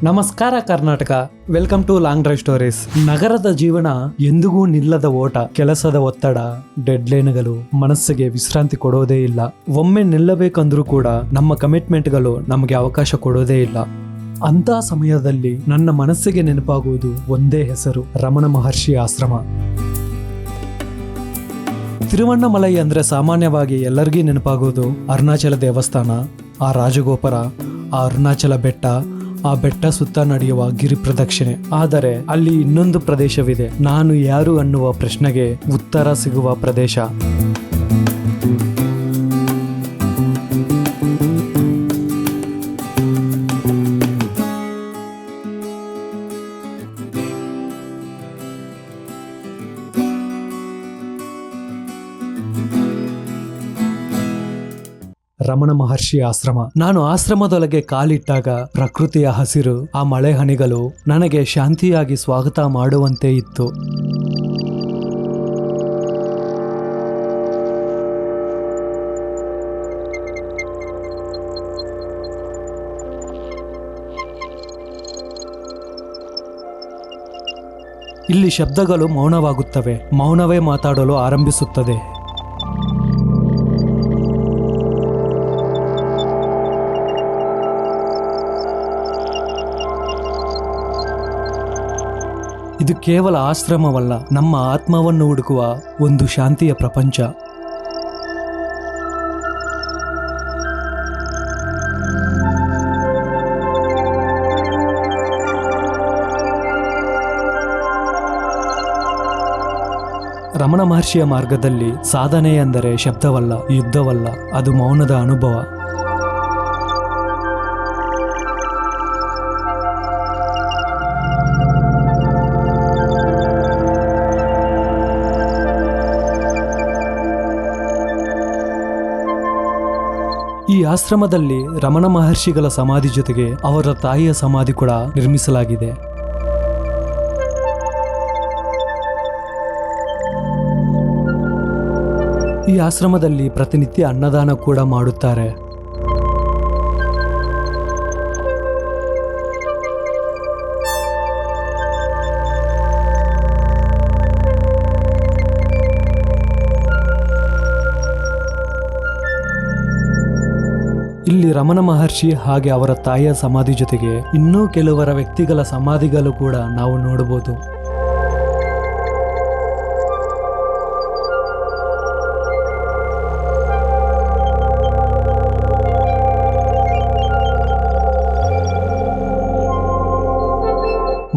ನಮಸ್ಕಾರ Karnataka, welcome to long drive stories. ನಗರದ ಜೀವನ ಎಂದಿಗೂ ನಿಲ್ಲದ ಓಟ, ಕೆಲಸದ ಒತ್ತಡ, ಡೆಡ್ಲೈನ್ಗಳು ಮನಸ್ಸಿಗೆ ವಿಶ್ರಾಂತಿ ಕೊಡೋದೇ ಇಲ್ಲ. ಒಮ್ಮೆ ನಿಲ್ಲಬೇಕಂದ್ರೂ ಕೂಡ ನಮ್ಮ ಕಮಿಟ್ಮೆಂಟ್ಗಳು ನಮಗೆ ಅವಕಾಶ ಕೊಡೋದೇ ಇಲ್ಲ. ಅಂತ ಸಮಯದಲ್ಲಿ ನನ್ನ ಮನಸ್ಸಿಗೆ ನೆನಪಾಗುವುದು ಒಂದೇ ಹೆಸರು, ರಮಣ ಮಹರ್ಷಿ ಆಶ್ರಮ. ತಿರುವಣ್ಣಾಮಲೈ ಅಂದ್ರೆ ಸಾಮಾನ್ಯವಾಗಿ ಎಲ್ಲರಿಗೂ ನೆನಪಾಗೋದು ಅರುಣಾಚಲ ದೇವಸ್ಥಾನ, ಆ ರಾಜಗೋಪುರ, ಆ ಅರುಣಾಚಲ ಬೆಟ್ಟ, ಆ ಬೆಟ್ಟ ಸುತ್ತ ನಡೆಯುವ ಗಿರಿ ಪ್ರದಕ್ಷಿಣೆ. ಆದರೆ ಅಲ್ಲಿ ಇನ್ನೊಂದು ಪ್ರದೇಶವಿದೆ, ನಾನು ಯಾರು ಅನ್ನುವ ಪ್ರಶ್ನೆಗೆ ಉತ್ತರ ಸಿಗುವ ಪ್ರದೇಶ. ರಮಣ ಮಹರ್ಷಿ ಆಶ್ರಮ. ನಾನು ಆಶ್ರಮದೊಳಗೆ ಕಾಲಿಟ್ಟಾಗ ಪ್ರಕೃತಿಯ ಹಸಿರು, ಆ ಮಳೆ ಹನಿಗಳು ನನಗೆ ಶಾಂತಿಯಾಗಿ ಸ್ವಾಗತ ಮಾಡುವಂತೆ ಇತ್ತು. ಇಲ್ಲಿ ಶಬ್ದಗಳು ಮೌನವಾಗುತ್ತವೆ, ಮೌನವೇ ಮಾತಾಡಲು ಆರಂಭಿಸುತ್ತದೆ. ಇದು ಕೇವಲ ಆಶ್ರಮವಲ್ಲ, ನಮ್ಮ ಆತ್ಮವನ್ನು ಹುಡುಕುವ ಒಂದು ಶಾಂತಿಯ ಪ್ರಪಂಚ. ರಮಣ ಮಹರ್ಷಿಯ ಮಾರ್ಗದಲ್ಲಿ ಸಾಧನೆ ಎಂದರೆ ಶಬ್ದವಲ್ಲ, ಯುದ್ಧವಲ್ಲ, ಅದು ಮೌನದ ಅನುಭವ. ಈ ಆಶ್ರಮದಲ್ಲಿ ರಮಣ ಮಹರ್ಷಿಗಳ ಸಮಾಧಿ ಜೊತೆಗೆ ಅವರ ತಾಯಿಯ ಸಮಾಧಿ ಕೂಡ ನಿರ್ಮಿಸಲಾಗಿದೆ. ಈ ಆಶ್ರಮದಲ್ಲಿ ಪ್ರತಿನಿತ್ಯ ಅನ್ನದಾನ ಕೂಡ ಮಾಡುತ್ತಾರೆ. ಇಲ್ಲಿ ರಮಣ ಮಹರ್ಷಿ ಹಾಗೆ ಅವರ ತಾಯಿಯ ಸಮಾಧಿ ಜೊತೆಗೆ ಇನ್ನೂ ಕೆಲವರ ವ್ಯಕ್ತಿಗಳ ಸಮಾಧಿಗಳು ಕೂಡ ನಾವು ನೋಡಬಹುದು.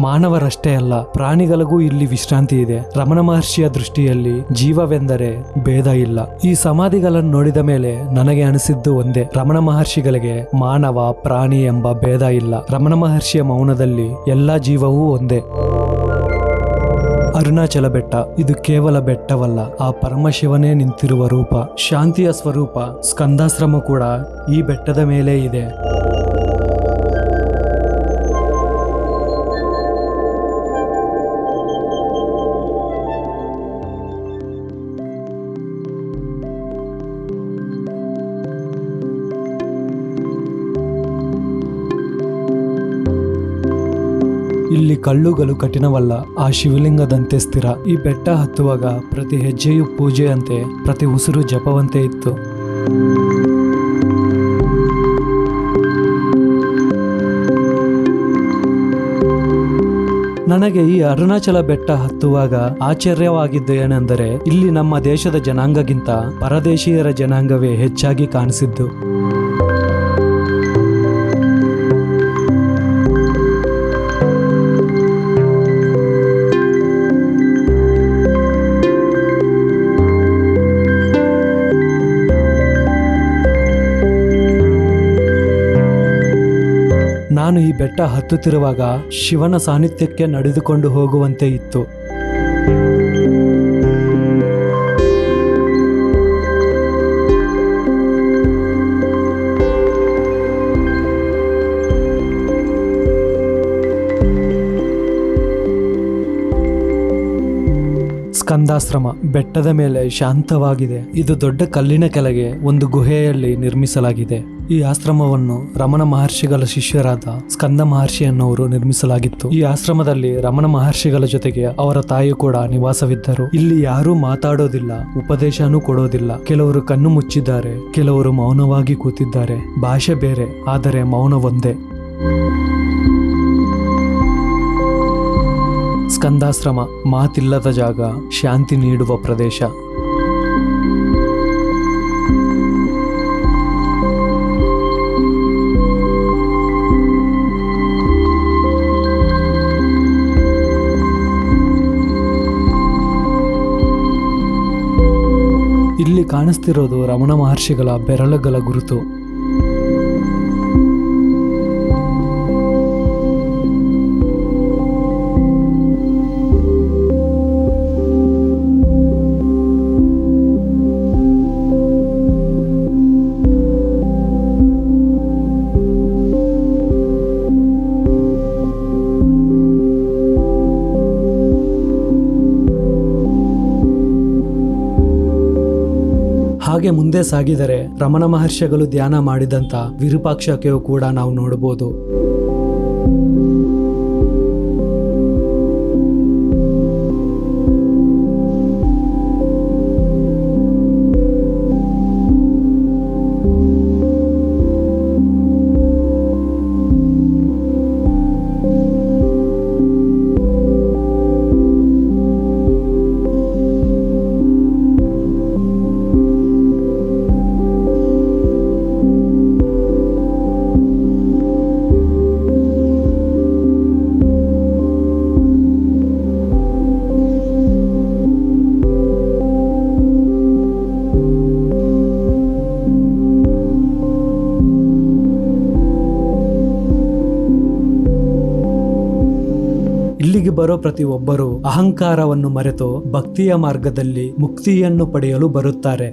ಮಾನವರಷ್ಟೇ ಅಲ್ಲ, ಪ್ರಾಣಿಗಳಿಗೂ ಇಲ್ಲಿ ವಿಶ್ರಾಂತಿ ಇದೆ. ರಮಣ ಮಹರ್ಷಿಯ ದೃಷ್ಟಿಯಲ್ಲಿ ಜೀವವೆಂದರೆ ಭೇದ ಇಲ್ಲ. ಈ ಸಮಾಧಿಗಳನ್ನು ನೋಡಿದ ಮೇಲೆ ನನಗೆ ಅನಿಸಿದ್ದು ಒಂದೇ, ರಮಣ ಮಹರ್ಷಿಗಳಿಗೆ ಮಾನವ ಪ್ರಾಣಿ ಎಂಬ ಭೇದ ಇಲ್ಲ. ರಮಣ ಮಹರ್ಷಿಯ ಮೌನದಲ್ಲಿ ಎಲ್ಲ ಜೀವವೂ ಒಂದೇ. ಅರುಣಾಚಲ ಬೆಟ್ಟ, ಇದು ಕೇವಲ ಬೆಟ್ಟವಲ್ಲ, ಆ ಪರಮಶಿವನೇ ನಿಂತಿರುವ ರೂಪ, ಶಾಂತಿಯ ಸ್ವರೂಪ. ಸ್ಕಂದಾಶ್ರಮ ಕೂಡ ಈ ಬೆಟ್ಟದ ಮೇಲೆ ಇದೆ. ಇಲ್ಲಿ ಕಲ್ಲುಗಳು ಕಠಿಣವಲ್ಲ, ಆ ಶಿವಲಿಂಗದಂತೆ ಸ್ಥಿರ. ಈ ಬೆಟ್ಟ ಹತ್ತುವಾಗ ಪ್ರತಿ ಹೆಜ್ಜೆಯು ಪೂಜೆಯಂತೆ, ಪ್ರತಿ ಉಸಿರು ಜಪವಂತೆ ಇತ್ತು. ನನಗೆ ಈ ಅರುಣಾಚಲ ಬೆಟ್ಟ ಹತ್ತುವಾಗ ಆಶ್ಚರ್ಯವಾಗಿದ್ದು ಏನೆಂದರೆ, ಇಲ್ಲಿ ನಮ್ಮ ದೇಶದ ಜನಾಂಗಕ್ಕಿಂತ ಪರದೇಶೀಯರ ಜನಾಂಗವೇ ಹೆಚ್ಚಾಗಿ ಕಾಣಿಸಿದ್ದು. ನಾನು ಈ ಬೆಟ್ಟ ಹತ್ತುತ್ತಿರುವಾಗ ಶಿವನ ಸಾನ್ನಿಧ್ಯಕ್ಕೆ ನಡೆದುಕೊಂಡು ಹೋಗುವಂತೆ ಇತ್ತು. ಸ್ಕಂದಾಶ್ರಮ ಬೆಟ್ಟದ ಮೇಲೆ ಶಾಂತವಾಗಿದೆ. ಇದು ದೊಡ್ಡ ಕಲ್ಲಿನ ಕೆಳಗೆ ಒಂದು ಗುಹೆಯಲ್ಲಿ ನಿರ್ಮಿಸಲಾಗಿದೆ. ಈ ಆಶ್ರಮವನ್ನು ರಮಣ ಮಹರ್ಷಿಗಳ ಶಿಷ್ಯರಾದ ಸ್ಕಂದ ಮಹರ್ಷಿ ಅನ್ನೋರು ನಿರ್ಮಿಸಲಾಗಿತ್ತು. ಈ ಆಶ್ರಮದಲ್ಲಿ ರಮಣ ಮಹರ್ಷಿಗಳ ಜೊತೆಗೆ ಅವರ ತಾಯಿ ಕೂಡ ನಿವಾಸವಿದ್ದರು. ಇಲ್ಲಿ ಯಾರೂ ಮಾತಾಡೋದಿಲ್ಲ, ಉಪದೇಶನೂ ಕೊಡೋದಿಲ್ಲ. ಕೆಲವರು ಕಣ್ಣು ಮುಚ್ಚಿದ್ದಾರೆ, ಕೆಲವರು ಮೌನವಾಗಿ ಕೂತಿದ್ದಾರೆ. ಭಾಷೆ ಬೇರೆ, ಆದರೆ ಮೌನ ಒಂದೇ. ಸ್ಕಂದಾಶ್ರಮ ಮಾತಿಲ್ಲದ ಜಾಗ, ಶಾಂತಿ ನೀಡುವ ಪ್ರದೇಶ. ಇಲ್ಲಿ ಕಾಣಿಸ್ತಿರೋದು ರಮಣ ಮಹರ್ಷಿಗಳ ಬೆರಳುಗಳ ಗುರುತು. ಹಾಗೆ ಮುಂದೆ ಸಾಗಿದರೆ ರಮಣ ಮಹರ್ಷಿಗಳು ಧ್ಯಾನ ಮಾಡಿದಂತ ವಿರೂಪಾಕ್ಷಕೆಯು ಕೂಡ ನಾವು ನೋಡಬಹುದು. ಇಲ್ಲಿಗೆ ಬರೋ ಪ್ರತಿಯೊಬ್ಬರು ಅಹಂಕಾರವನ್ನು ಮರೆತು ಭಕ್ತಿಯ ಮಾರ್ಗದಲ್ಲಿ ಮುಕ್ತಿಯನ್ನು ಪಡೆಯಲು ಬರುತ್ತಾರೆ.